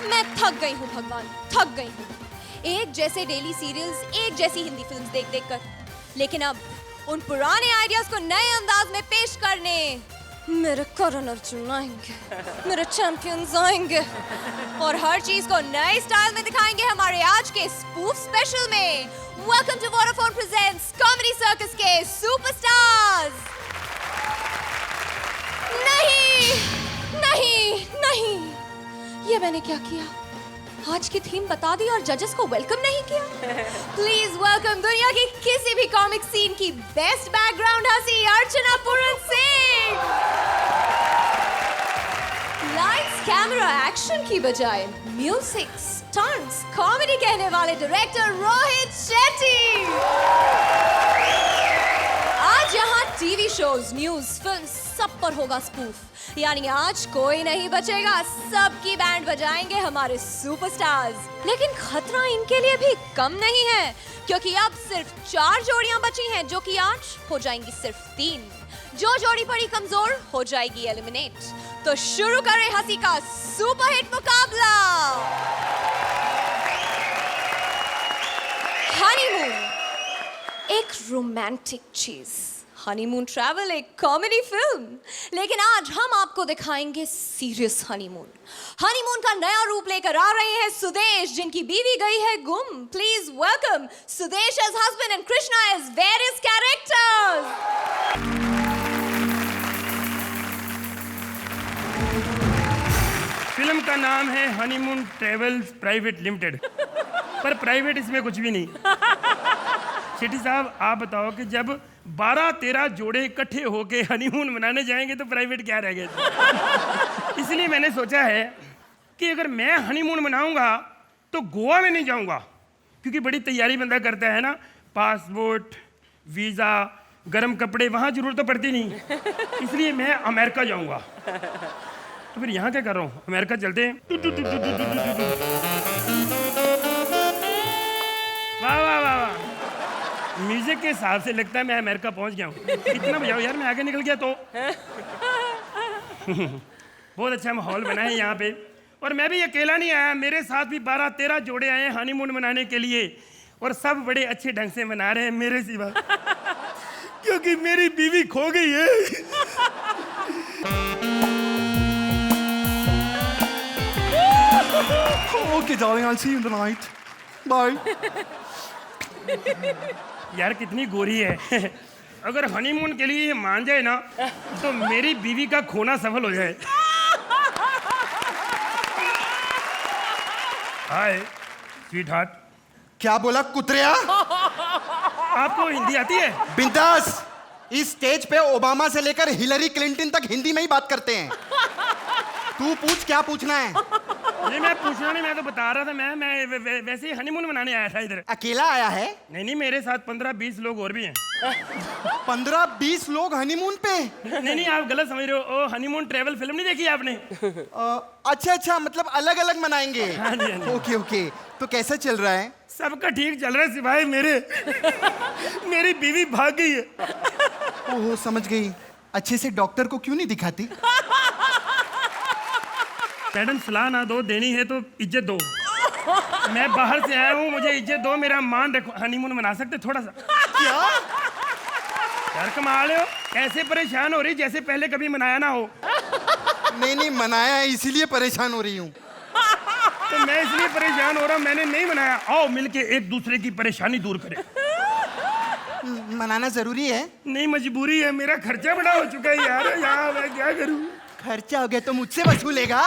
मैं थक गई हूँ भगवान, थक गई हूँ। एक जैसे डेली सीरियल्स, एक जैसी हिंदी फिल्म्स देख देख कर। लेकिन अब उन पुराने आइडियाज को नए अंदाज में पेश करने मेरे करण अर्जुन आएंगे, मेरे चैंपियंस आएंगे और हर चीज को नए स्टाइल में दिखाएंगे हमारे आज के स्पूफ स्पेशल में। Welcome to Vodafone presents comedy circus के सुपरस्टार्स। नहीं नहीं नहीं, ये मैंने क्या किया? आज की थीम बता दी और जजेस को वेलकम नहीं किया। प्लीज वेलकम दुनिया की किसी भी कॉमिक सीन की बेस्ट बैकग्राउंड हंसी Archana Puran Singh. Lights camera action की बजाय म्यूजिक स्टंट्स कॉमेडी कहने वाले डायरेक्टर रोहित शेट्टी। आज यहाँ टीवी शोज, न्यूज, फिल्म सब पर होगा स्पूफ। यानी आज कोई नहीं बचेगा, सबकी बैंड बजाएंगे हमारे सुपरस्टार्स। लेकिन खतरा इनके लिए भी कम नहीं है, क्योंकि अब सिर्फ 4 जोड़ियां बची हैं, जो कि आज हो जाएंगी सिर्फ 3। जो जोड़ी पड़ी कमजोर हो जाएगी एलिमिनेट। तो शुरू करें हंसी का सुपरहिट मुकाबला। हनीमून एक रोमांटिक चीज, हनीमून ट्रैवल एक कॉमेडी फिल्म, लेकिन आज हम आपको दिखाएंगे सीरियस हनीमून। हनीमून का नया रूप लेकर आ रहे हैं सुदेश, जिनकी बीवी गई है गुम। Please welcome Sudesh as husband and Krishna as various characters. Film का नाम है हनीमून ट्रेवल्स प्राइवेट लिमिटेड, पर प्राइवेट इसमें कुछ भी नहीं। शेट्टी साहब, आप बताओ कि जब 12-13 जोड़े इकट्ठे होके हनीमून मनाने जाएंगे तो प्राइवेट क्या रह गया? इसलिए मैंने सोचा है कि अगर मैं हनीमून मनाऊंगा तो गोवा में नहीं जाऊंगा, क्योंकि बड़ी तैयारी बंदा करता है ना, पासपोर्ट, वीज़ा, गर्म कपड़े, वहाँ जरूरत तो पड़ती नहीं। इसलिए मैं अमेरिका जाऊंगा। तो फिर यहाँ क्या कर रहा हूँ? अमेरिका चलते हैं। वाह वाह वाह वाह, म्यूजिक के हिसाब से लगता है मैं अमेरिका पहुंच गया हूँ। इतना बजाओ यार, मैं आगे निकल गया तो। बहुत अच्छा माहौल बना है यहाँ पे, और मैं भी अकेला नहीं आया, मेरे साथ भी 12-13 जोड़े आए हैं हनीमून मनाने के लिए, और सब बड़े अच्छे ढंग से मना रहे हैं मेरे सिवा, क्योंकि मेरी बीवी खो गई है। Okay, darling, I'll see you tonight. Bye. यार कितनी गोरी है। अगर हनीमून के लिए ये मान जाए ना, तो मेरी बीवी का खोना सफल हो जाए। हाय स्वीट हार्ट। क्या बोला कुतरिया? आपको हिंदी आती है? बिंदास, इस स्टेज पे ओबामा से लेकर हिलरी क्लिंटन तक हिंदी में ही बात करते हैं। तू पूछ, क्या पूछना है? नहीं, मैं पूछना नहीं, मैं तो बता रहा था। मैं वैसे ही हनीमून मनाने आया था इधर। अकेला आया है? नहीं नहीं, मेरे साथ 15-20 लोग और भी हैं। 15-20 लोग हनीमून पे? नहीं नहीं, आप गलत समझ रहे हो। ओ हनीमून ट्रेवल फिल्म नहीं देखी आपने? अच्छा अच्छा, मतलब अलग अलग मनाएंगे। हाँ जी, हाँ जी। ओके ओके, तो कैसा चल रहा है? सबका ठीक चल रहा है सिवाय मेरे। मेरी बीवी भाग गई है। ओहो, समझ गई। अच्छे से डॉक्टर को क्यों नहीं दिखाती? मैडम सलाह ना दो, देनी है तो इज्जत दो। मैं बाहर से आया हूँ, मुझे इज्जत दो, मेरा मान रखो। हनीमून मना सकते थोड़ा सा? क्या यार कमाल हो, ऐसे परेशान हो रही जैसे पहले कभी मनाया ना हो। नहीं नहीं, मनाया है इसीलिए परेशान हो रही हूँ। तो मैं इसलिए परेशान हो रहा हूँ, मैंने नहीं मनाया। आओ मिलके एक दूसरे की परेशानी दूर करें। मनाना जरूरी है? नहीं, मजबूरी है, मेरा खर्चा बड़ा हो चुका है यार, यहाँ मैं क्या करूँ? खर्चा हो गया तो मुझसे वसूलेगा?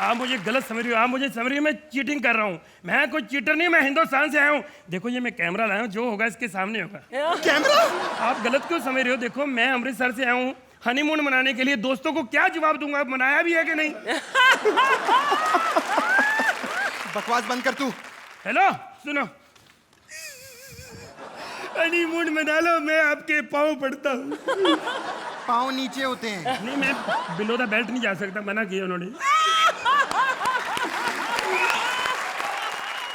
आप मुझे गलत समझ रही हो, आप मुझे समझ रही हो मैं चीटिंग कर रहा हूँ। मैं कोई चीटर नहीं, मैं हिंदुस्तान से आया हूँ। देखो ये मैं कैमरा लाया हूँ, जो होगा इसके सामने होगा। कैमरा? आप गलत क्यों समझ रहे हो? देखो मैं अमृतसर से आया हूँ हनीमून मनाने के लिए। दोस्तों को क्या जवाब दूंगा? मनाया भी है कि नहीं? बकवास बंद कर तू। हेलो सुनो, हनीमून मना लो, मैं आपके पाँव पड़ता हूँ। पाँव नीचे होते हैं। नहीं, मैं बिलो द बेल्ट नहीं जा सकता, मना किया उन्होंने।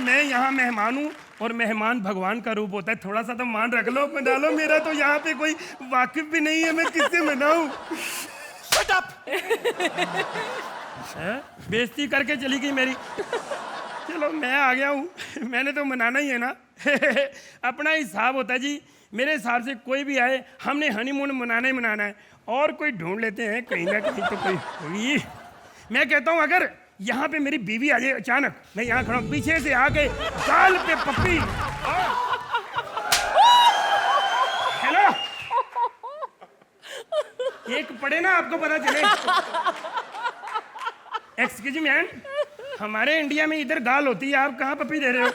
मैं यहाँ मेहमान हूँ, और मेहमान भगवान का रूप होता है, थोड़ा सा तो मान रख लो, मना लो। मेरा तो यहाँ पे कोई वाकिफ भी नहीं है, मैं किससे मनाऊं? Shut up. बेइज्जती करके चली गई मेरी। चलो मैं आ गया हूँ, मैंने तो मनाना ही है ना। अपना हिसाब होता है जी। मेरे हिसाब से कोई भी आए, हमने हनीमून मनाना ही मनाना है। और कोई ढूंढ लेते हैं, कहीं ना कहीं तो कोई होगी। मैं कहता हूँ अगर यहाँ पे मेरी बीवी आ जाए अचानक, मैं यहाँ खड़ा हूँ, पीछे से आके गाल पे पप्पी, हेलो, एक पड़े ना आपको पता चले। एक्सक्यूज मी मैन, हमारे इंडिया में इधर गाल होती है, आप कहाँ पप्पी दे रहे हो?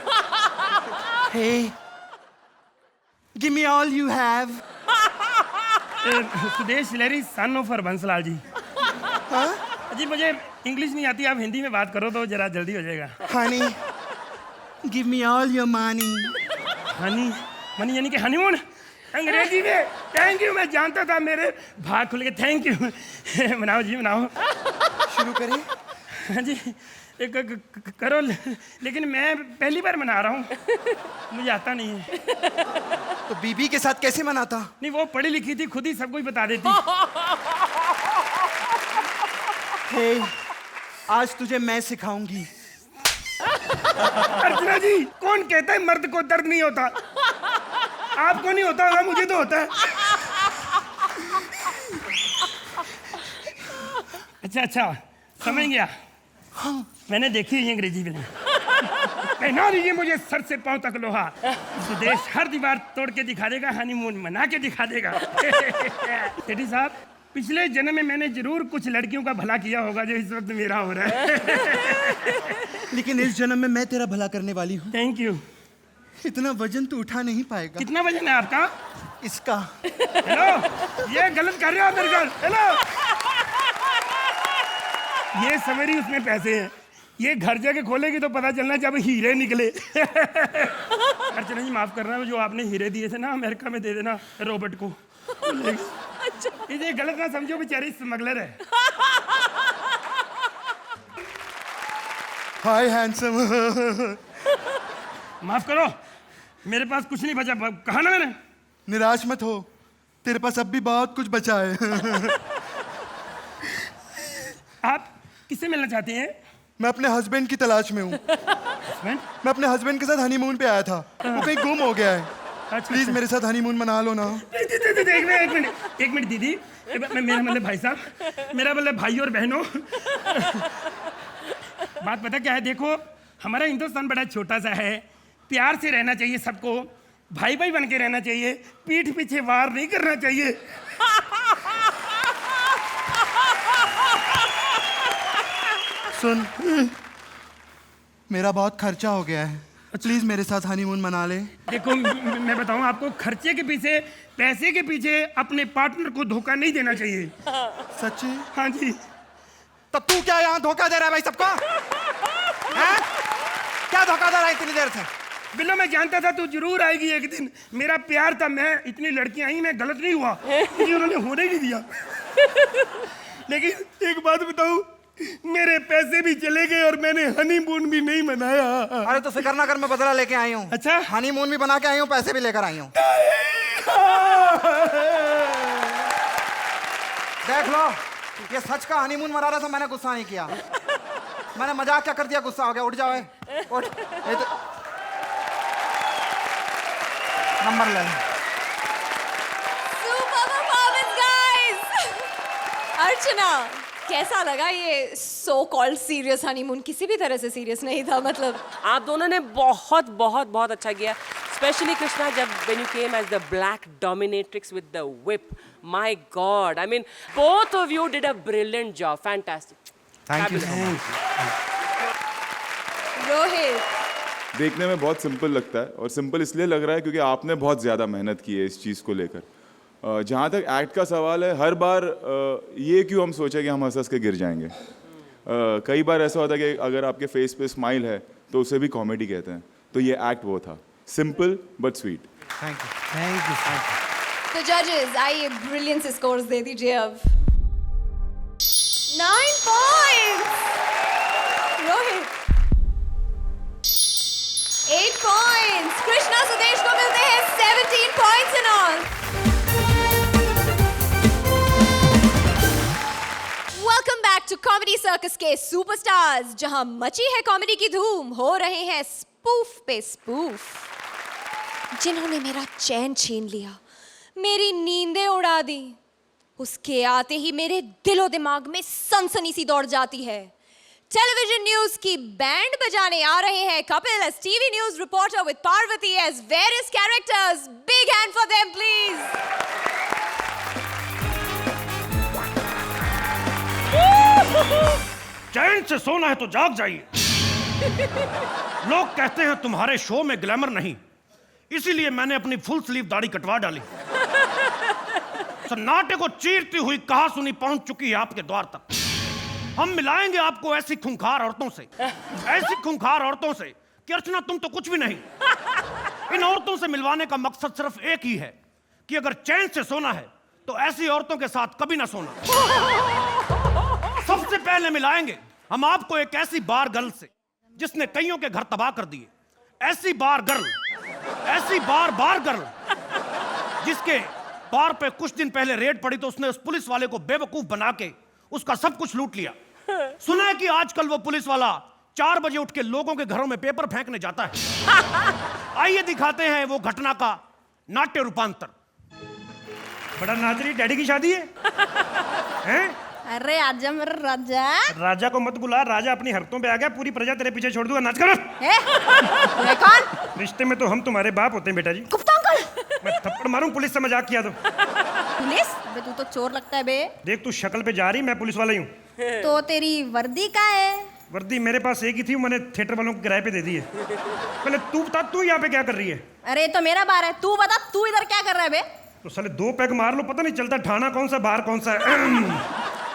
Hey, give me all you have. Sudesh Lehri son of Harbanslal ji. जी मुझे इंग्लिश नहीं आती, आप हिंदी में बात करो तो जरा जल्दी हो जाएगा। Honey, give me all your money. Honey money यानी कि हनीमून अंग्रेजी में थैंक यू। मैं जानता था, मेरे भाग खुल के थैंक यू। मनाओ जी मनाओ। शुरू करें? हाँ जी करो, लेकिन मैं पहली बार मना रहा हूँ, मुझे आता नहीं है। तो बीबी के साथ कैसे मनाता? नहीं वो पढ़ी लिखी थी, खुद ही सब कुछ बता देती। Hey, आज तुझे मैं सिखाऊंगी। अर्चना जी, कौन कहता है मर्द को दर्द नहीं होता? आपको नहीं होता होगा, मुझे तो होता है। अच्छा समझ गया। मैंने देखी है अंग्रेजी फिल्म। पहना लीजिए मुझे सर से पांव तक लोहा, सुदेश हर दीवार तोड़ के दिखा देगा, हनीमून मना के दिखा देगा। सेठी साहब, पिछले जन्म में मैंने जरूर कुछ लड़कियों का भला किया होगा जो इस वक्त मेरा हो रहा है। लेकिन इस जन्म में मैं तेरा भला करने वाली हूँ। Thank you. इतना वजन तू उठा नहीं पाएगा। कितना वजन है आपका? इसका। हेलो, ये गलत कर रहे हो आप मेरे साथ। हेलो, ये समझी उसमें पैसे हैं, ये घर जाके खोलेगी तो पता चलना जब हीरे निकले। अर्चना जी माफ करना, जो आपने हीरे दिए थे ना अमेरिका में दे देना रॉबर्ट को। इसे गलत ना समझो, बेचारी स्मगलर है। हाय हैंडसम। माफ करो, मेरे पास कुछ नहीं बचा, कहा ना मैंने। निराश मत हो, तेरे पास अब भी बहुत कुछ बचा है। आप किससे मिलना चाहते हैं? मैं अपने हस्बैंड की तलाश में हूँ। हस्बैंड? मैं अपने हस्बैंड के साथ हनीमून पे आया था, वो कहीं गुम हो गया है। अच्छा, प्लीज मेरे साथ हनीमून मना लो ना। एक मिनट दीदी, मेरा मतलब भाई साहब, मेरा मतलब भाई और बहनों। बात पता क्या है, देखो हमारा हिंदुस्तान बड़ा छोटा सा है, प्यार से रहना चाहिए सबको, भाई भाई बन के रहना चाहिए, पीठ पीछे वार नहीं करना चाहिए। सुन, मेरा बहुत खर्चा हो गया है, प्लीज मेरे साथ हनीमून मना ले। देखो मैं बताऊं आपको, खर्चे के पीछे, पैसे के पीछे अपने पार्टनर को धोखा नहीं देना चाहिए। सच्ची? हाँ जी। तब तू क्या यहाँ धोखा दे रहा है भाई सबको? हैं? क्या धोखा दे रहा है इतनी देर से? बिल्लो मैं जानता था तू जरूर आएगी एक दिन, मेरा प्यार था, मैं इतनी लड़कियां आई, मैं गलत नहीं हुआ, मुझे उन्होंने होने नहीं दिया। लेकिन एक बात बताऊं, मेरे पैसे भी चले गए और मैंने हनीमून भी नहीं मनाया। अरे तो फिक्र ना कर, मैं बदला लेके आई हूँ। अच्छा? हनीमून भी बना के आई हूँ, पैसे भी लेकर आई हूँ। देख लो, ये सच का हनीमून मना रहा था, मैंने गुस्सा नहीं किया, मैंने मजाक क्या कर दिया, गुस्सा हो गया। उठ जाओ, उठ। नंबर ले ले। Super performance guys. अर्चना, कैसा लगा ये सो कॉल्ड सीरियस हनीमून? किसी भी तरह से सीरियस नहीं था, मतलब आप दोनों ने बहुत बहुत बहुत अच्छा किया, स्पेशली कृष्णा, जब when you came as the black dominatrix with the whip. My God, I mean, both of you did a brilliant job, fantastic. Thank you so Fabulous. much. Rohit, देखने में बहुत सिंपल लगता है, और सिंपल इसलिए लग रहा है क्योंकि आपने बहुत ज़्यादा मेहनत की है इस चीज़ को लेकर। जहाँ तक एक्ट का सवाल है, हर बार ये क्यों हम सोचे कि हम हंस के गिर जाएंगे। कई बार ऐसा होता है कि अगर आपके फेस पे स्माइल है तो उसे भी कॉमेडी कहते हैं, तो ये एक्ट वो था, simple but sweet. Thank you. Thank you. तो जजेस आइए ब्रिलियंस स्कोर्स दे दीजिए अब। 9 पॉइंट्स रोहित, 8 पॉइंट्स कृष्णा, सुदेश को मिलते हैं 17 points in all. Back to comedy circus के सुपरस्टार्स, जहां मची है कॉमेडी की धूम, हो रहे हैं स्पूफ पे स्पूफ। जिन्होंने मेरा चैन छीन लिया, मेरी नींदें उड़ा दी, उसके आते ही मेरे दिलो दिमाग में सनसनी सी दौड़ जाती है। टेलीविजन न्यूज की बैंड बजाने आ रहे हैं Kapil as TV news reporter with Parvati as various characters. Big hand for them please. चैन से सोना है तो जाग जाइए। लोग कहते हैं तुम्हारे शो में ग्लैमर नहीं, इसीलिए मैंने अपनी फुल स्लीव दाढ़ी कटवा डाली। सन्नाटे को चीरती हुई कहा सुनी पहुंच चुकी है आपके द्वार तक। हम मिलाएंगे आपको ऐसी खूंखार औरतों से, ऐसी खूंखार औरतों से कि अर्चना तुम तो कुछ भी नहीं। इन औरतों से मिलवाने का मकसद सिर्फ एक ही है कि अगर चैन से सोना है तो ऐसी औरतों के साथ कभी ना सोना। सबसे पहले मिलाएंगे हम आपको एक ऐसी बार गर्ल से जिसने कईयों के घर तबाह कर दिए। ऐसी बार गर्ल, ऐसी बार गर्ल जिसके बार पे कुछ दिन पहले रेड पड़ी तो उसने उस पुलिस वाले को बेवकूफ बना के उसका सब कुछ लूट लिया। सुना है कि आजकल वो पुलिस वाला 4 बजे उठ के लोगों के घरों में पेपर फेंकने जाता है। आइए दिखाते हैं वो घटना का नाट्य रूपांतर। बड़ा नादरी डैडी की शादी है, हैं? अरे आजा मेरा राजा। राजा को मत बुला, राजा अपनी हरतों पे आ गया, पूरी प्रजा तेरे पीछे छोड़ दूंगा। नाच कर। मैं कौन? रिश्ते में तो हम तुम्हारे बाप होते हैं बेटा जी। गुप्ता अंकल। मैं थप्पड़ मारूं पुलिस से मजाक किया तो। पुलिस? बे तू तो चोर लगता है बे। देख तू शक्ल पे जा रही, मैं पुलिस वाला ही हूँ। तो तेरी वर्दी का है? वर्दी मेरे पास एक ही थी, मैंने थिएटर वालों को किराए पे दे दी है। पहले तू बता, तू यहाँ पे क्या कर रही है? अरे तो मेरा बार है, तू बता तू इधर क्या कर रहा है बे? तो साले 2 पैग मार लो, पता नहीं चलता ठाना कौन सा बार कौन सा है।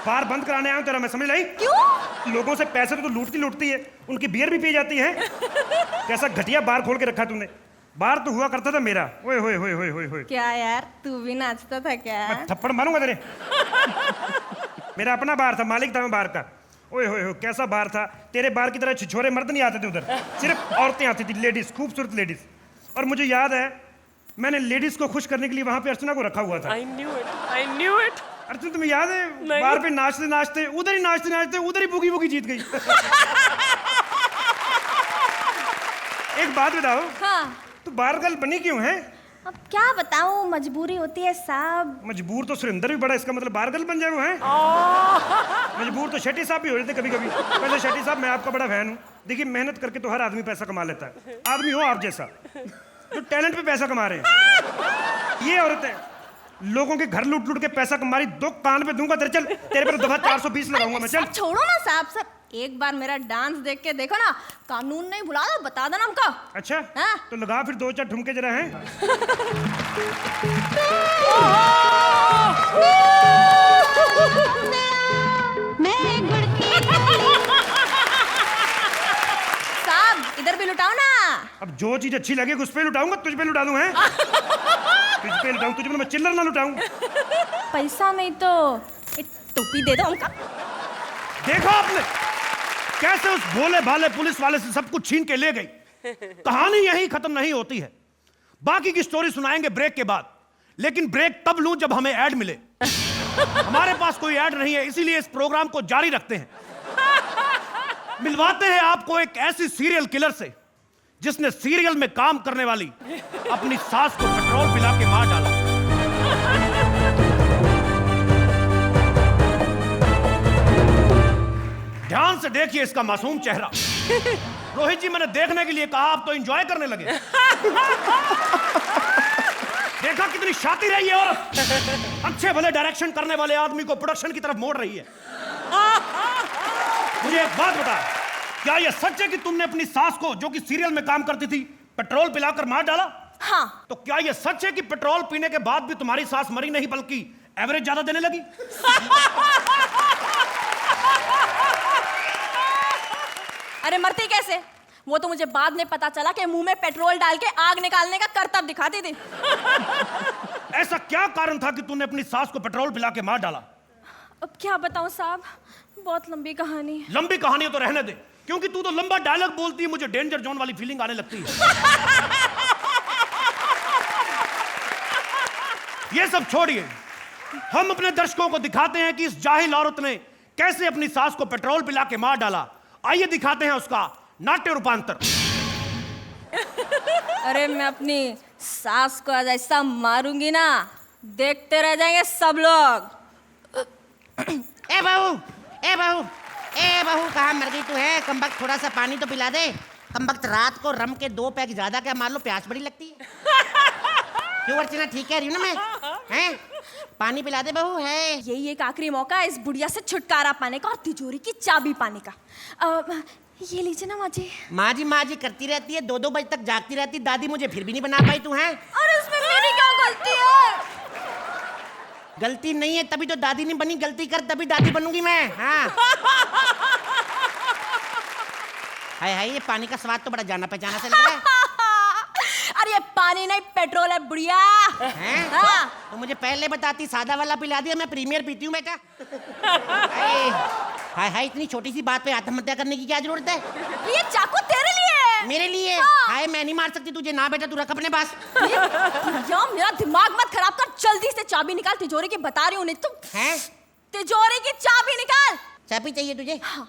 बार बंद कराने आया हूं तेरा, मैं समझ लाई। क्यों? लोगों से पैसे तो लूटती है, उनकी बियर भी पी जाती है। कैसा घटिया बार खोल के रखा तूने। बार तो हुआ करता था मेरा। ओए होए होए होए होए होए। क्या यार तू भी नाचता था क्या? मैं थप्पड़ मारूंगा तेरे। मेरा अपना बार था, मालिक था मैं बार का। ओए होए होए कैसा बार था। तेरे बार की तरह छिछोरे मर्द नहीं आते थे उधर, सिर्फ औरतें आती थी, लेडीज, खूबसूरत लेडीज। और मुझे याद है मैंने लेडीज को खुश करने के लिए वहां पे अर्चना को रखा हुआ था। I knew it. अर्चना तुम्हें याद है बार पे नाचते नाचते उधर ही बुगी बुगी जीत गई। एक बात बताओ, हाँ। तू बार गर्ल बनी क्यों है? अब क्या बताऊं, मजबूरी होती है साहब। मजबूर तो सुरेंद्र भी बड़ा, इसका मतलब बार गर्ल बन जाए वो है। मजबूर तो शेट्टी साहब भी हो जाते कभी कभी। वैसे शेट्टी साहब मैं आपका बड़ा फैन हूँ। देखिए मेहनत करके तो हर आदमी पैसा कमा लेता है, आदमी हो आप जैसा जो टैलेंट पे पैसा कमा रहे हैं। ये औरतें लोगों के घर लूट लूट के पैसा कमा रही, 2 कान पे दूंगा तेरे। चल तेरे पर दफा 420 लगाऊंगा मैं। चल छोड़ो ना साहब, सर एक बार मेरा डांस देख के देखो ना, कानून नहीं भुला दो, बता देना हमको। अच्छा हाँ? तो लगा फिर 2-4 ठुमके जरा हैं। साहब इधर भी लुटाओ ना। अब जो चीज अच्छी लगेगी उस पे लुटाऊंगा, तुझ पे लुटा दूं हैं? तुझ पे लुटाऊं, तुझ पे मैं चिल्लर ना लुटाऊं। पैसा नहीं तो एक टोपी दे दो हमका। देखा आपने कैसे उस भोले भाले पुलिस वाले से सब कुछ छीन के ले गई। कहानी यहीं खत्म नहीं होती है, बाकी की स्टोरी सुनाएंगे ब्रेक के बाद। लेकिन ब्रेक तब लूं जब हमें ऐड मिले। हमारे पास कोई ऐड नहीं है, इसीलिए इस प्रोग्राम को जारी रखते हैं। मिलवाते हैं आपको एक ऐसी सीरियल किलर से जिसने सीरियल में काम करने वाली अपनी सास को पेट्रोल पिला के मार डाला। ध्यान से देखिए इसका मासूम चेहरा। रोहित जी मैंने देखने के लिए कहा, आप तो एंजॉय करने लगे। देखा कितनी शातिर है ये औरत। अच्छे भले डायरेक्शन करने वाले आदमी को प्रोडक्शन की तरफ मोड़ रही है। मुझे एक बात बता, क्या यह सच है कि तुमने अपनी सास को, जो कि सीरियल में काम करती थी, पेट्रोल पिलाकर मार डाला? हाँ। तो क्या यह सच है कि पेट्रोल पीने के बाद भी तुम्हारी सास मरी नहीं बल्कि एवरेज ज्यादा देने लगी? अरे मरती कैसे? वो तो मुझे बाद में पता चला कि मुंह में पेट्रोल डाल के आग निकालने का करतब दिखाती थी। ऐसा क्या कारण था कि तूने अपनी सास को पेट्रोल पिला के मार डाला? अब क्या बताऊं साहब, बहुत लंबी कहानी है। लंबी कहानी तो रहने दे, क्योंकि तू तो लंबा डायलॉग बोलती है, मुझे डेंजर जोन वाली फीलिंग आने लगती है। ये सब छोड़िए, हम अपने दर्शकों को दिखाते हैं कि इस जाहिल औरत ने कैसे अपनी सास को पेट्रोल पिला के मार डाला। आइए दिखाते हैं उसका नाट्य रूपांतर। अरे मैं अपनी सास को आज ऐसा मारूंगी ना, देखते रह जाएंगे सब लोग। ए बहू, ए बहू, ए बहू, कहाँ मर गई तू है? कमबख्त थोड़ा सा पानी तो पिला दे। कमबख्त रात को रम के 2 पैक ज्यादा क्या मार लो, प्यास बड़ी लगती है। क्यों अर्चना, ठीक कह रही हूँ ना मैं? हैं? पानी पिला दे बहू। है यही एक आखिरी मौका है इस बुढ़िया से छुटकारा पाने का और तिजोरी की चाबी पाने का। ये लीजिए ना माँ जी करती रहती है, 2-2 बजे तक जागती रहती। दादी मुझे फिर भी नहीं बना पाई तू है। अरे इसमें मेरी क्या गलती है? गलती नहीं है तभी तो दादी नहीं बनी, गलती कर तभी दादी बनूंगी मैं। हाँ हाय हाय, ये पानी का स्वाद तो बड़ा जाना पहचाना से लग रहा है। अरे ये पानी नहीं पेट्रोल है बुढ़िया। हैं? हाँ। तो मुझे पहले बताती, सादा वाला पिला दिया, मैं प्रीमियर पीती हूँ बेटा। हाय हाय, इतनी छोटी सी बात पे आत्महत्या करने की क्या जरूरत है? ये चाकू तेरे लिए है। मेरे लिए? हाँ। हाय मैं नहीं मार सकती तुझे। ना बेटा, तू रख अपने पास। भैया मेरा दिमाग मत खराब कर, जल्दी से चाबी निकाल, तिजोरी की बता रही हूँ। नहीं तो हैं? तिजोरी की चाबी निकाल। चाबी चाहिए तुझे? हाँ।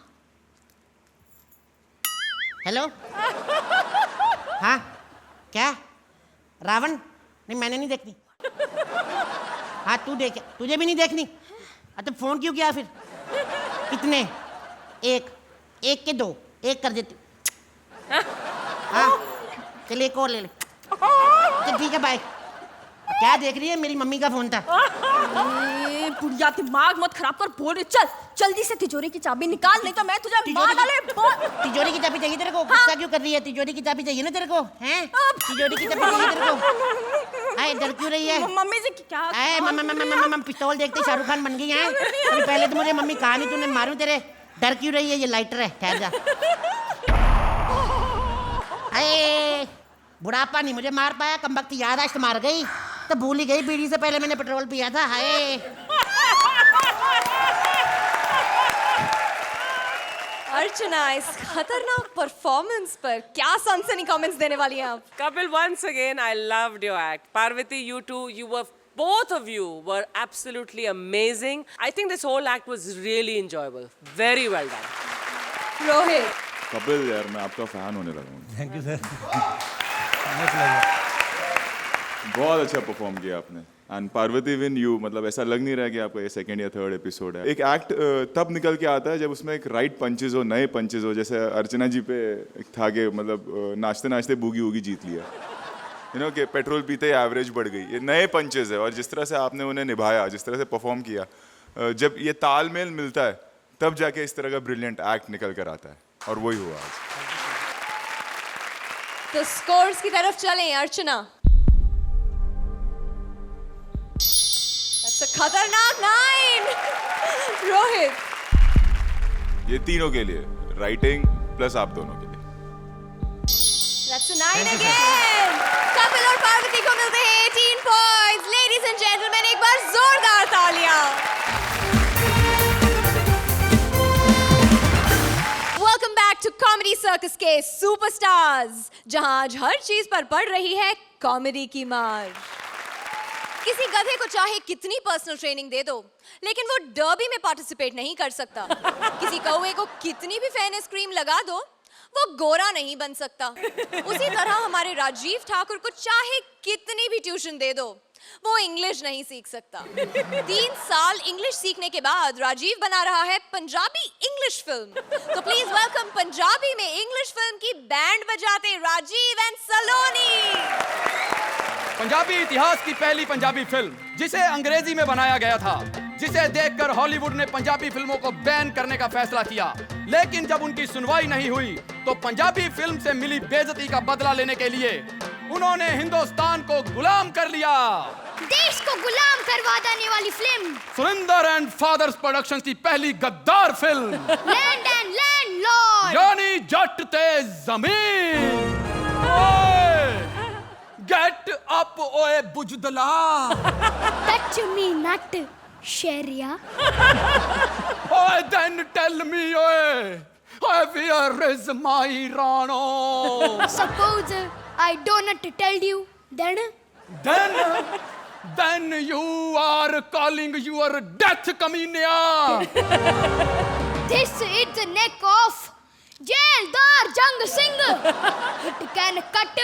हेलो हाँ क्या? रावण? नहीं मैंने नहीं देखनी। हाँ तू देख, तुझे भी नहीं देखनी? तो फोन क्यों किया फिर? कितने? एक के 2, एक कर देती। हाँ चल एक और ले ले। तो ठीक है बाय। क्या देख रही है? मेरी मम्मी का फोन था। बुढ़िया दिमाग मत खराब कर, बोल रही। चल जल्दी से तिजोरी की चाबी निकाल, नहीं तो मैं तुझे मार डाले। तिजोरी की चाबी चाहिए तेरे को? गुस्सा क्यों कर रही है? तिजोरी की चाबी चाहिए ना तेरे को? हैं? तिजोरी की चाबी चाहिए तेरे को? आए डर क्यों रही है? मम्मी से क्या? आए मम्मा पिस्तौल देखते शाहरुख खान बन गई है। अभी पहले तो मुझे मम्मी कहा नहीं तूने मारूं तेरे। डर क्यों रही है? ये लाइटर है, ठहर जा। आए बुढ़ापा नहीं मुझे मार पाया, कमबख्त याद आज मार गई तो भूल ही गई बीड़ी से पहले मैंने पेट्रोल पिया था। हाय अर्चना, इस खतरनाक परफॉर्मेंस पर क्या सनसनी कमेंट्स देने वाली हैं आप? Kapil, once again, I loved your act. Parvati, you too, both of you were absolutely amazing. I think this whole act was really enjoyable. Very well done. Rohit, Kapil यार, मैं आपका फैन होने लगा हूँ। Thank you sir. बहुत अच्छा perform किया आपने। एंड पार्वती विन यू, मतलब ऐसा लग नहीं रहा कि आपका ये 2nd या 3rd एपिसोड है। एक एक्ट तब निकल के आता है जब उसमें एक राइट पंचेज हो, नए पंचेज हो। जैसे अर्चना जी पे एक था कि मतलब नाचते नाचते बूगी वूगी जीत लिया, कि पेट्रोल पीते ही एवरेज बढ़ गई। ये नए पंचेज है और जिस तरह से आपने उन्हें निभाया, जिस तरह से परफॉर्म किया, जब ये तालमेल मिलता है तब जाके इस तरह का ब्रिलियंट एक्ट निकल कर आता है, और वही हुआ आज। तो स्कोर्स की तरफ चलें। अर्चना, That's a खतरनाक 9। रोहित, ये तीनों के लिए, राइटिंग प्लस आप दोनों के लिए। That's a 9 again। कपिल और पार्वती को मिलते हैं 18 पॉइंट्स। लेडीज एंड जेंटलमैन, एक बार जोरदार तालियां। Welcome back to comedy circus के सुपरस्टार्स, जहां आज हर चीज पर पड़ रही है कॉमेडी की मार। किसी गधे को चाहे कितनी पर्सनल ट्रेनिंग दे दो, लेकिन वो डर्बी में पार्टिसिपेट नहीं कर सकता। किसी कौवे को कितनी भी फेयरनेस क्रीम लगा दो, वो गोरा नहीं बन सकता। उसी तरह हमारे राजीव ठाकुर को चाहे कितनी भी ट्यूशन दे दो, वो इंग्लिश नहीं सीख सकता। 3 साल इंग्लिश सीखने के बाद राजीव बना रहा है पंजाबी इंग्लिश फिल्म। तो प्लीज वेलकम पंजाबी में इंग्लिश फिल्म की बैंड बजाते राजीव एंड सलोनी। पंजाबी इतिहास की पहली पंजाबी फिल्म जिसे अंग्रेजी में बनाया गया था, जिसे देखकर हॉलीवुड ने पंजाबी फिल्मों को बैन करने का फैसला किया। लेकिन जब उनकी सुनवाई नहीं हुई तो पंजाबी फिल्म से मिली बेइज्जती का बदला लेने के लिए उन्होंने हिंदुस्तान को गुलाम कर लिया। देश को गुलाम करवा देने वाली film Surinder and fathers productions की पहली गद्दार फिल्म लैंड एंड लैंडलॉर्ड, यानी जट ते जमीन। गेट अप ओए बुजदला। टच मी नट शेरिया। ओए देन टेल मी ओए, where is my Rano? Suppose I don't tell you, then then you are calling your death, कमीनिया. This is the neck of Jaildar Jang Singh. It can cut,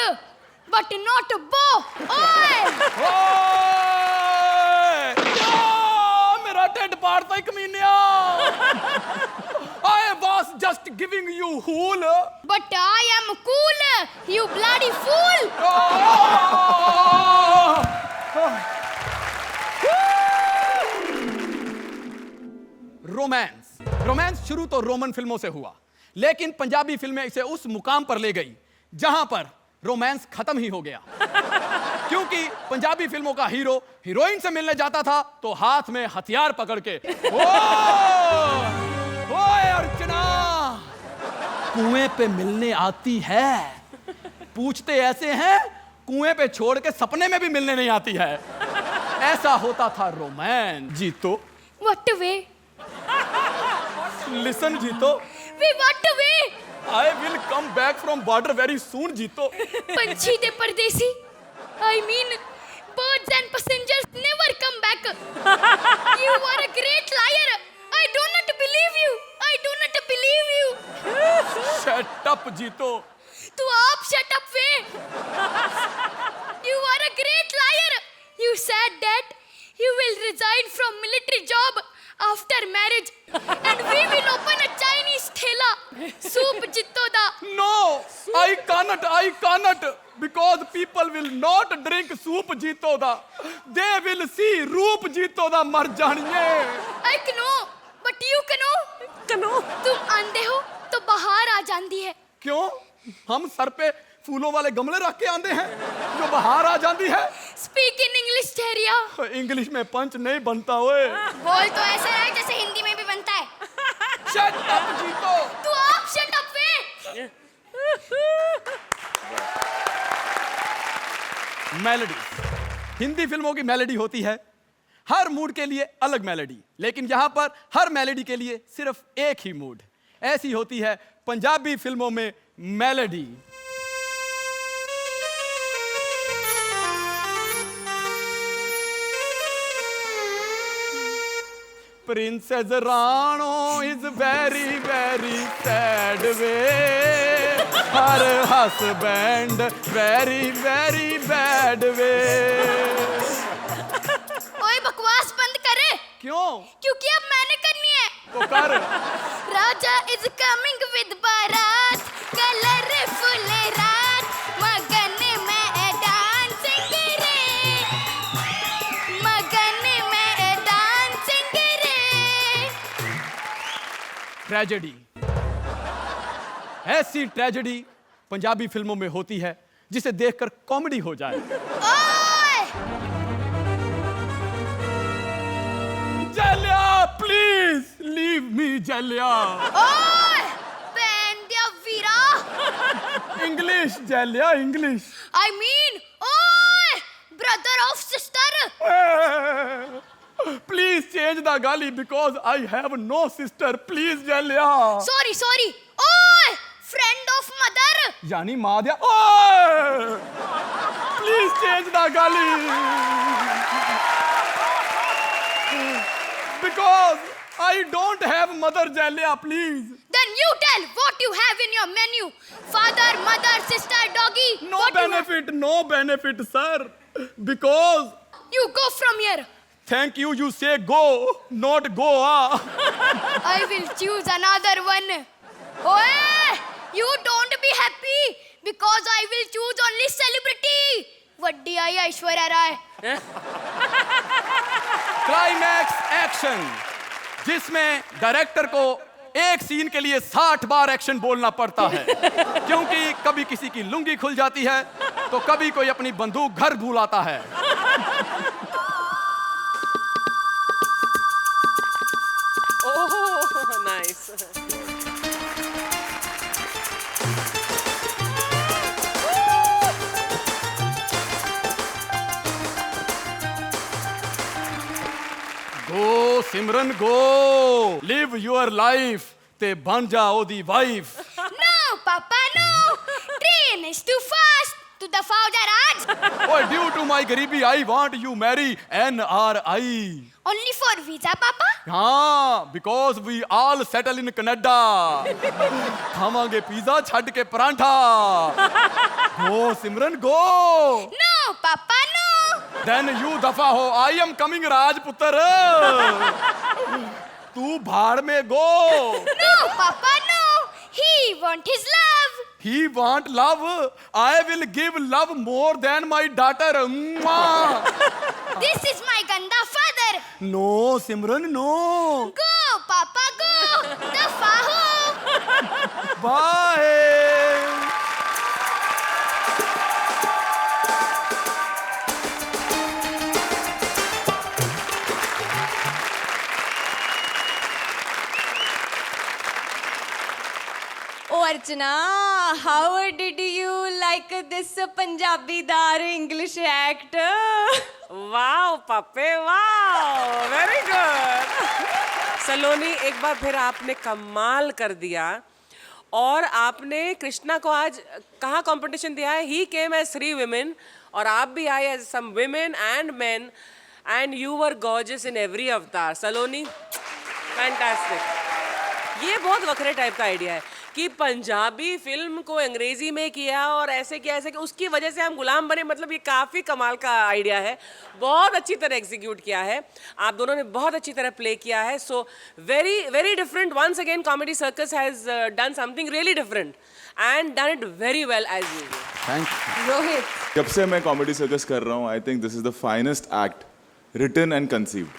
but not bow. Oi! ओए! या, मेरा ढिड पाड़ता ही कमीनिया. I was just giving you hool. But I am cool, you bloody fool. Romance शुरू तो Roman फिल्मों से हुआ, लेकिन पंजाबी फिल्में इसे उस मुकाम पर ले गई जहां पर रोमांस खत्म ही हो गया. क्योंकि पंजाबी फिल्मों का हीरो हीरोइन से मिलने जाता था तो हाथ में हथियार पकड़ के, ओए अर्चना, कुएं पे मिलने आती है. पूछते ऐसे हैं, कुएं पे छोड़ के सपने में भी मिलने नहीं आती है. ऐसा होता था रोमांस. जीतो, What way? लिसन जीतो, We what way? I will come back from border very soon. जीतो. पंछी दे परदेसी. I mean, birds and passengers never come back. You are a great liar. I do not believe you. I do not believe you. Shut up, जीतो. तू आप shut up way. You are a great liar. You said that you will resign from military job after marriage and we will open a Chinese thela. Soup jitto da. No, I cannot, because people will not drink soup जीतो दा. They will see रूप जीतो दा. मर जानिए. I know, but you know. तुम अंधे हो तो बाहर आ जाती है. क्यों? हम सर पे फूलों वाले गमले रख के आंदे हैं जो बाहर आ जाती है. Speak in English ठहरिया. इंग्लिश में पंच नहीं बनता ओए. बोल तो ऐसा है जैसे हिंदी में भी बनता है. Shut up, जीतो. तू आप shut up वे. मेलोडी. हिंदी फिल्मों की मेलोडी होती है हर मूड के लिए अलग मेलोडी, लेकिन यहां पर हर मेलोडी के लिए सिर्फ एक ही मूड. ऐसी होती है पंजाबी फिल्मों में melody. Princess Rano is very very sad way. Her husband very very bad way. ओए बकवास बंद कर. क्यों? क्योंकि अब मैंने करनी है. तो कर. राजा is coming with बारात, colorful रात, मगन में dancing रे, मगन में dancing रे. ट्रेजेडी. ऐसी ट्रेजेडी पंजाबी फिल्मों में होती है जिसे देखकर कॉमेडी हो जाए. ओए जलिया, प्लीज लीव मी जलिया. ओए बेंडिया वीरा. English Jallian, English. I mean, ओए brother of sister. Please change the gali because I have no sister. Please Jallian. Sorry. ओए friend of mother. यानी माँ दिया. ओए प्लीज चेंज द गाली because I don't have mother Jallian. Please. Then you tell what you have in your menu. Father, mother, sister, doggy. नो What you have? Benefit sir. Because You go from here. Thank you. You say go not Goa. I will choose another one. Oye, you don't be happy because I will choose only celebrity. वड्डी आई Aishwarya Rai. Climax action, जिसमें director को एक scene के लिए 60 बार action बोलना पड़ता है क्योंकि कभी किसी की लुंगी खुल जाती है तो कभी कोई अपनी बंदूक घर भूल आता है. Oh, nice. Go Simran go, live your life ते बन जा ओदी wife. No, Papa, no. Train is too fast. तू दफा हो जा राज. Oh, due to my गरीबी, I want you marry NRI. Only for visa, Papa? हाँ, because we all settle in Canada. खावांगे पिज़्ज़ा छड़ के परांठा. Go Simran go. No, Papa, no. Then you दफा हो. I am coming राजपुत्र. तू भाड़ में go. No, Papa, no. He want his love. He want love. I will give love more than my daughter. Mwah. This is my ganda father. No, Simran, no. Go, Papa, go. Dafa ho. Bye. Oh, Archana, how did you like this Punjabi dar English act? Wow पापे wow, very good. सलोनी, एक बार फिर आपने कमाल कर दिया. और आपने कृष्णा को आज कहाँ कंपटीशन दिया है? ही केम एज 3 women और आप भी आए as some women and men and you were gorgeous in every avatar. Saloni, fantastic. ये बहुत वखरे टाइप का आइडिया है कि पंजाबी फिल्म को अंग्रेजी में किया और ऐसे किया ऐसे कि उसकी वजह से हम गुलाम बने. मतलब ये काफ़ी कमाल का आइडिया है. बहुत अच्छी तरह एग्जीक्यूट किया है. आप दोनों ने बहुत अच्छी तरह प्ले किया है. So very very different. Once again comedy circus has done something really different and done it very well as usual. Thank you. Rohit, जब से मैं कॉमेडी सर्कस कर रहा हूँ, I think this is the finest act written and conceived.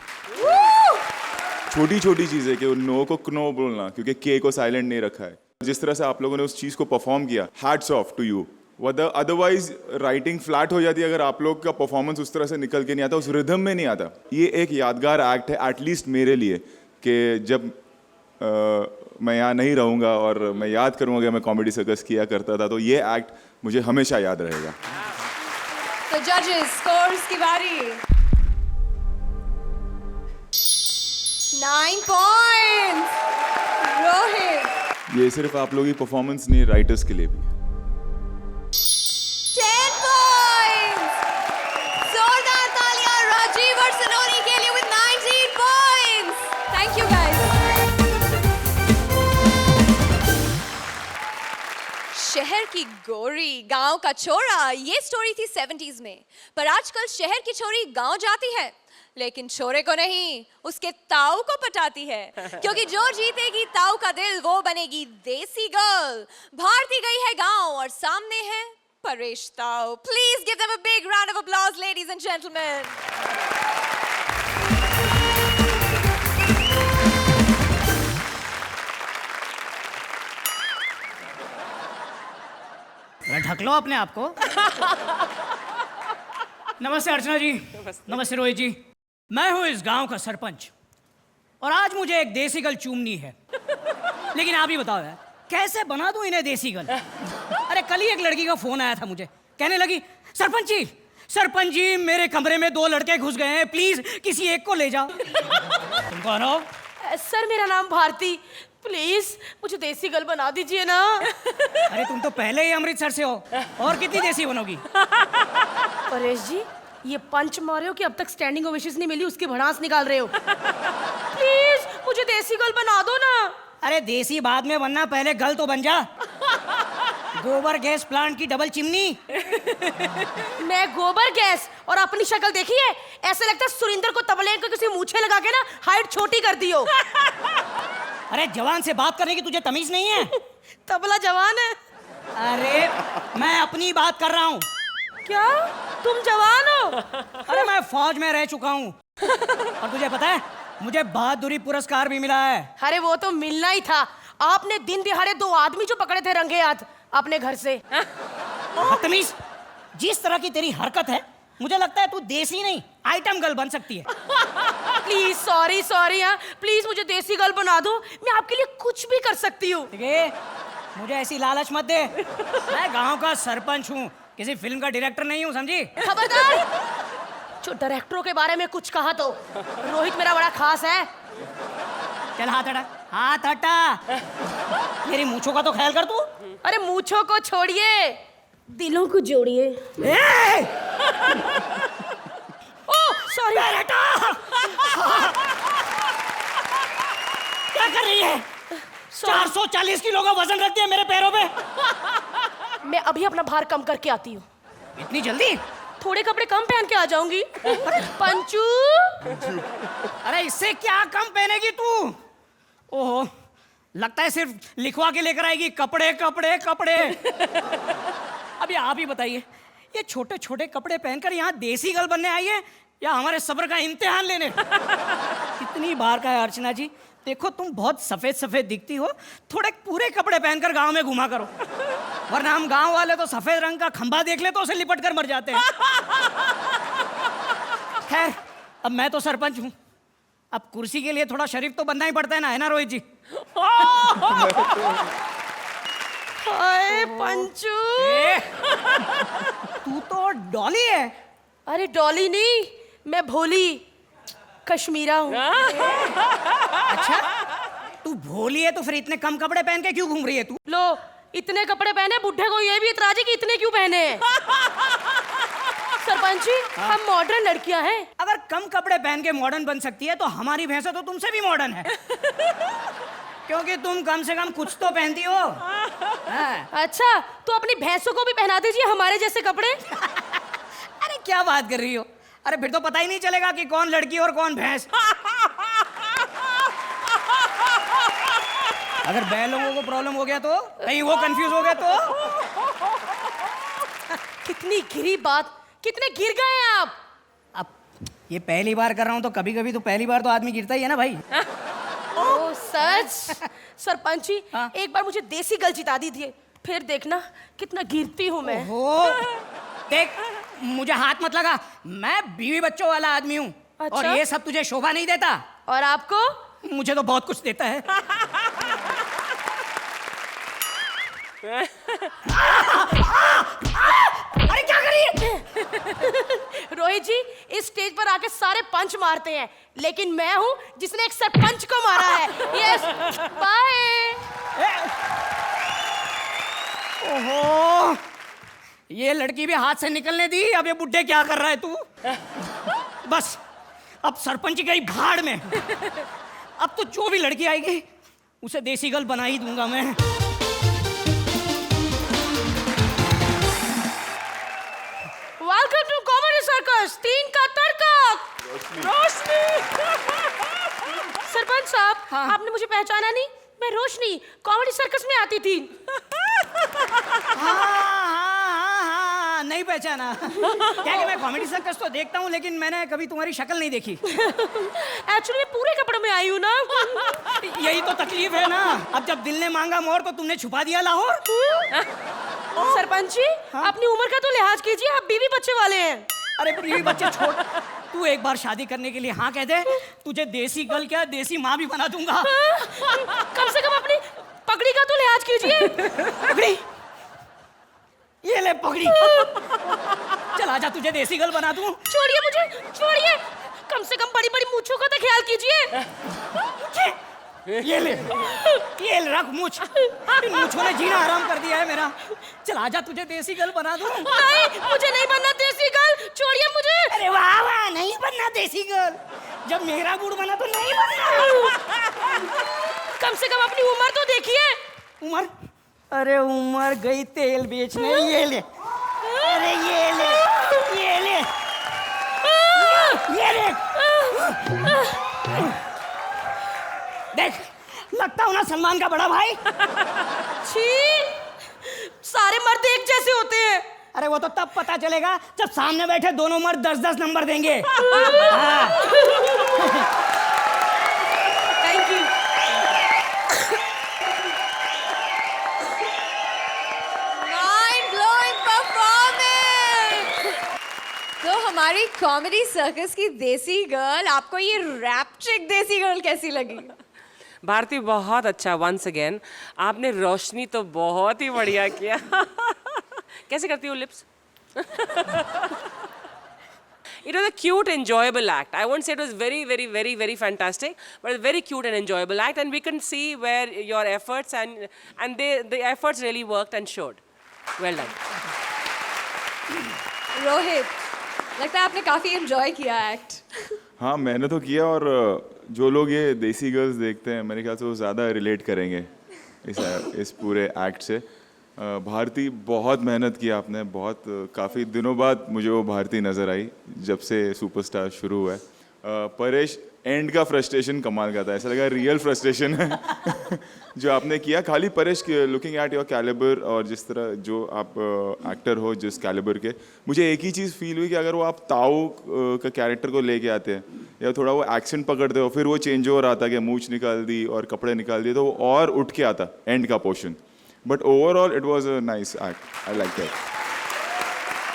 छोटी छोटी चीज़ें कि नो को क्नो बोलना क्योंकि के को साइलेंट नहीं रखा है. जिस तरह से आप लोगों ने उस चीज़ को परफॉर्म किया, hats off to you. Otherwise writing flat हो जाती है अगर आप लोग का परफॉर्मेंस उस तरह से निकल के नहीं आता, उस रिदम में नहीं आता. ये एक यादगार एक्ट है एटलीस्ट मेरे लिए कि जब मैं यहाँ नहीं रहूँगा और मैं याद करूँगा कि मैं कॉमेडी सर्कस किया करता था, तो ये एक्ट मुझे हमेशा याद रहेगा. तो जजेस, स्कोर्स की बारी. 9 points. रोहित. ये सिर्फ आप लोगों की परफॉर्मेंस नहीं, राइटर्स के लिए भी. 10 points. जोरदार तालियां राजीव और सलोनी के लिए with 19 points. Thank you guys. शहर की गोरी, गांव का छोरा, ये स्टोरी थी 70s में. पर आजकल शहर की छोरी गांव जाती है लेकिन छोरे को नहीं, उसके ताऊ को पटाती है. क्योंकि जो जीतेगी ताऊ का दिल वो बनेगी देसी गर्ल. भारती गई है गांव और सामने है परेश ताऊ. Please give them a big round of applause ladies and gentleman. ढक लो अपने आप को. नमस्ते अर्चना जी. नमस्ते रोहित जी. मैं हूँ इस गांव का सरपंच और आज मुझे एक देसी गल चूमनी है. लेकिन आप ही बताओ यार, कैसे बना दूं इन्हें देसी गल? अरे कल ही एक लड़की का फोन आया था मुझे, कहने लगी सरपंच जी मेरे कमरे में 2 लड़के घुस गए हैं, प्लीज किसी एक को ले जाओ. तुम कौन हो? सर मेरा नाम भारती. प्लीज मुझे देसी गल बना दीजिए ना. अरे तुम तो पहले ही अमृतसर से हो, और कितनी देसी बनोगी? परेश जी, ये पंच मारे हो कि अब तक स्टैंडिंग ओवेशंस नहीं मिली, उसकी भड़ास निकाल रहे हो. प्लीज मुझे देसी गल बना दो ना. अरे देसी बाद में बनना, पहले गल तो बन जा. गोबर गैस प्लांट की डबल चिमनी. मैं गोबर गैस और अपनी शक्ल देखी है? ऐसे लगता है सुरिंदर को तबले को किसी मूछे लगा के ना हाइट छोटी कर दी हो. अरे जवान से बात करने की तुझे तमीज नहीं है? तबला जवान है. अरे मैं अपनी बात कर रहा हूँ. क्या तुम जवान हो? अरे मैं फौज में रह चुका हूँ. और तुझे पता है मुझे बहादुरी पुरस्कार भी मिला है. अरे वो तो मिलना ही था. आपने दिन दिहाड़े 2 आदमी जो पकड़े थे रंगे हाथ अपने घर से. बदतमीज, जिस तरह की तेरी हरकत है मुझे लगता है तू देसी नहीं आइटम गर्ल बन सकती है. प्लीज सॉरी हाँ, प्लीज मुझे देसी गर्ल बना दो. मैं आपके लिए कुछ भी कर सकती हूँ. मुझे ऐसी लालच मत दे. मैं गांव का सरपंच हूँ, किसी फिल्म का डायरेक्टर नहीं हूँ, समझी? खबरदार. जो डायरेक्टरों के बारे में कुछ कहा तो रोहित मेरा बड़ा खास है. चल हाथ हटा. मेरी मूंछों का तो ख्याल कर तू. अरे मूंछों को छोड़िए, दिलों को जोड़िए। ओ सॉरी बेटा। क्या कर रही है? 440 किलो का वजन रख दिया मेरे पैरों पे। मैं अभी अपना भार कम करके आती हूँ। इतनी जल्दी? थोड़े कपड़े कम पहन के आ जाऊंगी। पंचू। अरे इससे क्या कम पहनेगी तू? ओहो, लगता है सिर्फ लिखवा के लेकर आएगी कपड़े कपड़े कपड़े। अभी आप ही बताइए, ये छोटे छोटे कपड़े पहनकर यहाँ देसी गर्ल बनने आई है या हमारे सब्र का इम्तिहान लेने? कितनी बार का है अर्चना जी, देखो तुम बहुत सफेद सफेद दिखती हो, थोड़े पूरे कपड़े पहनकर गांव में घुमा करो, वरना हम गांव वाले तो सफेद रंग का खंबा देख ले तो उसे लिपट कर मर जाते हैं। खैर, अब मैं तो सरपंच हूँ, अब कुर्सी के लिए थोड़ा शरीफ तो बनना ही पड़ता है ना रोहित जी? हाय पंचू। तू तो डॉली है। अरे डॉली नहीं, मैं भोली कश्मीरा हूँ। अच्छा, तू भोली है तो फिर इतने कम कपड़े पहन के क्यों घूम रही है तू? लो, इतने कपड़े पहने, बुढ़े को ये भी इतराज है कि इतने क्यों पहने हैं। सरपंच जी, हम मॉडर्न लड़कियां हैं। अगर कम कपड़े पहन के मॉडर्न बन सकती है तो हमारी भैंसा तो तुमसे भी मॉडर्न है। क्योंकि तुम कम से कम कुछ तो पहनती हो। अच्छा, तो अपनी भैंसों को भी पहना दीजिए हमारे जैसे कपड़े। अरे क्या बात कर रही हो? अरे फिर तो पता ही नहीं चलेगा कि कौन लड़की और कौन भैंस। अगर बैलों को प्रॉब्लम हो गया तो, कहीं वो कंफ्यूज हो गया तो। कितनी गिरी बात, कितने गिर गए हैं आप। अब ये पहली बार कर रहा हूँ तो कभी कभी तो पहली बार तो आदमी गिरता ही है ना भाई। ओ सच। सरपंच जी, एक बार मुझे देसी गल जिता दीजिए, फिर देखना कितना गिरती हूँ मैं। देख, मुझे हाथ मत लगा, मैं बीवी बच्चों वाला आदमी हूँ। अच्छा? और ये सब तुझे शोभा नहीं देता। और आपको? मुझे तो बहुत कुछ देता है। अरे क्या कर रही है? रोहित जी, इस स्टेज पर आके सारे पंच मारते हैं, लेकिन मैं हूँ जिसने एक सरपंच को मारा है। Yes, bye. ओहो, ये लड़की भी हाथ से निकलने दी, अब ये बुड्ढे क्या कर रहा है तू? बस, अब सरपंच गई भाड़ में। अब तो जो भी लड़की आएगी उसे देसी गर्ल बना ही दूंगा मैं। वेलकम टू कॉमेडी सर्कस, 3 का तर्क। रोशनी। सरपंच साहब, आपने मुझे पहचाना नहीं? मैं रोशनी, कॉमेडी सर्कस में आती थी। हाँ, नहीं पहचाना। क्या कि मैं कॉमेडी सर्कस तो देखता हूँ, लेकिन मैंने कभी तुम्हारी शक्ल नहीं देखी। एक्चुअली मैं पूरे कपड़ों में आई हूँ ना। यही तो तकलीफ है ना, अब जब दिल ने मांगा मोर तो तुमने छुपा दिया लाहौर। सरपंच जी, अपनी उम्र का तो लिहाज कीजिए, आप बीवी बच्चे वाले हैं। अरे बीवी बच्चे छोड़, तू एक बार शादी करने के लिए हाँ कह दे, तुझे देसी गर्ल क्या देसी माँ भी बना दूंगा। कम से कम अपनी पगड़ी का तो लिहाज कीजिए। पगड़ी? ये ले पगड़ी। चल आजा, तुझे देसी गर्ल बना दूं। छोड़िए मुझे, छोड़िए। कम से कम बड़ी बड़ी मूंछों का तो ख्याल कीजिए। ये ले रख मूछ। मूछों ने जीना आराम कर दिया है मेरा। चल आजा, तुझे देसी गर्ल बना दूं। नहीं, मुझे नहीं बनना देसी गर्ल, छोड़िए मुझे। अरे वाह वाह, नहीं बनना देसी गर्ल। जब मेरा मूड बना तो नहीं बनना। कम से कम अपनी उम्र तो देखिए। उम्र? अरे उम्र गई तेल बेचने। ये ले, अरे ये ले, ये ले, ये ले। देख, लगता हूँ ना सलमान का बड़ा भाई। छी, सारे मर्द एक जैसे होते हैं। अरे वो तो तब पता चलेगा जब सामने बैठे दोनों मर्द 10-10 नंबर देंगे। Thank you. Mind blowing performance. तो हमारी कॉमेडी सर्कस की देसी गर्ल, आपको ये रैप चिक देसी गर्ल कैसी लगी? भारती, बहुत अच्छा। वंस अगेन आपने रोशनी तो बहुत ही बढ़िया किया। कैसे करती हो lips? It was a cute, enjoyable act. I won't say it was very fantastic, but a very cute and enjoyable act, and we can see where your efforts and the efforts really worked and showed. Well done. Rohit, लगता है आपने काफी enjoy किया act. हाँ मैंने तो किया, और जो लोग ये देसी गर्ल्स देखते हैं मेरे ख्याल से वो ज़्यादा रिलेट करेंगे इस पूरे एक्ट से। भारती, बहुत मेहनत की आपने, बहुत काफ़ी दिनों बाद मुझे वो भारती नज़र आई जब से सुपरस्टार शुरू हुआ है। परेश, एंड का फ्रस्ट्रेशन कमाल का था, ऐसा लगा रियल फ्रस्ट्रेशन है जो आपने किया। खाली Paresh, looking at your calibre और जिस तरह जो आप एक्टर हो जिस कैलिबर के, मुझे एक ही चीज़ फील हुई कि अगर वो आप ताऊ का कैरेक्टर को लेके आते हैं या थोड़ा वो एक्सेंट पकड़ते हो, फिर वो चेंज ओवर आता कि मूंछ निकाल दी और कपड़े निकाल दिए, तो वो और उठ के आता एंड का portion. But overall it was a nice act, I like that.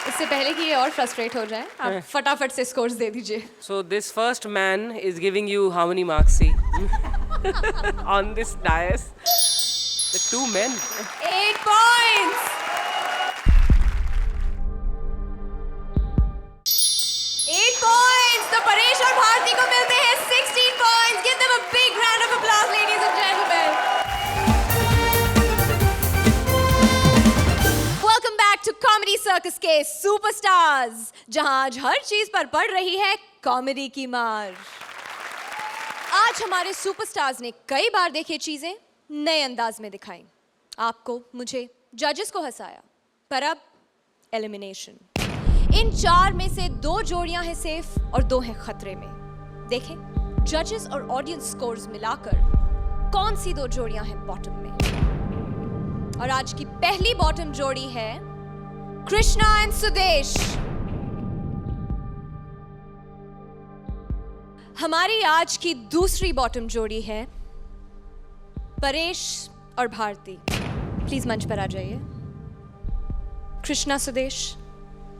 इससे पहले कि ये और फ्रस्ट्रेट हो जाए, आप फटाफट से स्कोर्स दे दीजिए। So this first man is giving you how many marks? See, on this dais, the two men. 8 points. 8 points. तो परेश और भारती को मिलते हैं 16 points. Give them a big round of applause, ladies and gentlemen. Welcome back to Comedy Circus के superstars, जहां आज हर चीज पर पड़ रही है कॉमेडी की मार। आज हमारे सुपरस्टार्स ने कई बार देखी चीजें नए अंदाज में दिखाई। आपको, मुझे, जजेस को हंसाया, पर अब एलिमिनेशन। इन 4 में से 2 जोड़ियां हैं सेफ और 2 हैं खतरे में। देखें जजेस और ऑडियंस स्कोर्स मिलाकर कौन सी 2 जोड़ियां हैं बॉटम में। और आज की पहली बॉटम जोड़ी है कृष्णा एंड सुदेश। हमारी आज की दूसरी बॉटम जोड़ी है परेश और भारती। प्लीज मंच पर आ जाइए। कृष्णा सुदेश,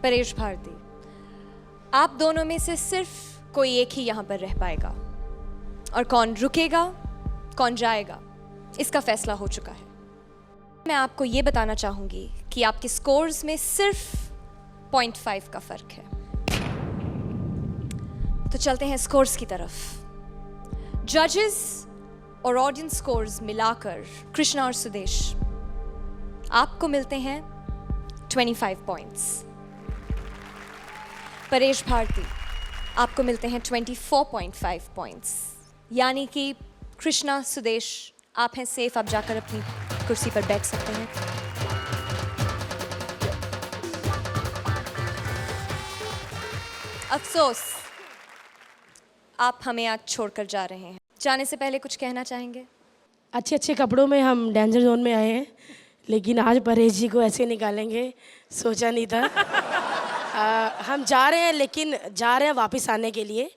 परेश भारती, आप दोनों में से सिर्फ कोई एक ही यहां पर रह पाएगा, और कौन रुकेगा कौन जाएगा इसका फैसला हो चुका है। मैं आपको ये बताना चाहूंगी कि आपके स्कोर्स में सिर्फ 0.5 का फर्क है। तो चलते हैं स्कोर्स की तरफ। जजेस और ऑडियंस स्कोर्स मिलाकर कृष्णा और सुदेश, आपको मिलते हैं 25 पॉइंट्स। परेश भारती, आपको मिलते हैं 24.5 पॉइंट्स। यानी कि कृष्णा सुदेश, आप हैं सेफ, आप जाकर अपनी कुर्सी पर बैठ सकते हैं। अफसोस, आप हमें आज छोड़कर जा रहे हैं। जाने से पहले कुछ कहना चाहेंगे? अच्छे अच्छे कपड़ों में हम डेंजर जोन में आए हैं, लेकिन आज परेश जी को ऐसे निकालेंगे सोचा नहीं था। हम जा रहे हैं, लेकिन जा रहे हैं वापस आने के लिए,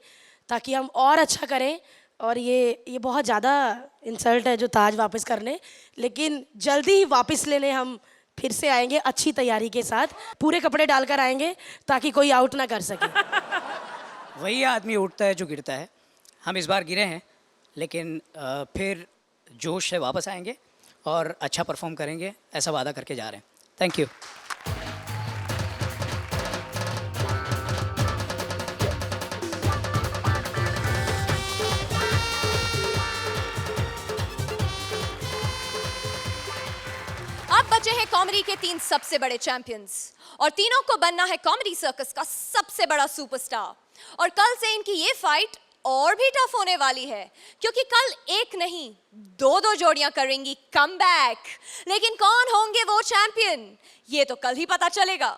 ताकि हम और अच्छा करें। और ये बहुत ज़्यादा इंसल्ट है जो ताज वापस करने, लेकिन जल्दी ही वापस लेने हम फिर से आएंगे अच्छी तैयारी के साथ। पूरे कपड़े डालकर आएंगे ताकि कोई आउट ना कर सके। वही आदमी उठता है जो गिरता है। हम इस बार गिरे हैं, लेकिन फिर जोश से वापस आएंगे और अच्छा परफॉर्म करेंगे, ऐसा वादा करके जा रहे हैं। Thank you. बचे हैं कॉमेडी के 3 सबसे बड़े चैंपियंस, और तीनों को बनना है कॉमेडी सर्कस का सबसे बड़ा सुपरस्टार। और कल से इनकी ये फाइट और भी टफ होने वाली है, क्योंकि कल एक नहीं 2 जोड़ियां करेंगी कमबैक। लेकिन कौन होंगे वो चैंपियन, ये तो कल ही पता चलेगा।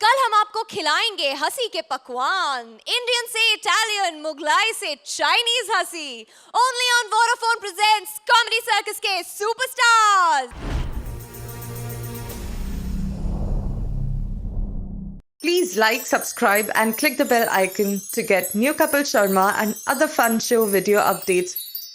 कल हम आपको खिलाएंगे हंसी के पकवान, इंडियन से इटालियन, मुगलाई से चाइनीज हंसी। Only on Vodafone presents comedy circus के superstars. Please like, subscribe and click the bell icon to get new Kapil Sharma and other fun show video updates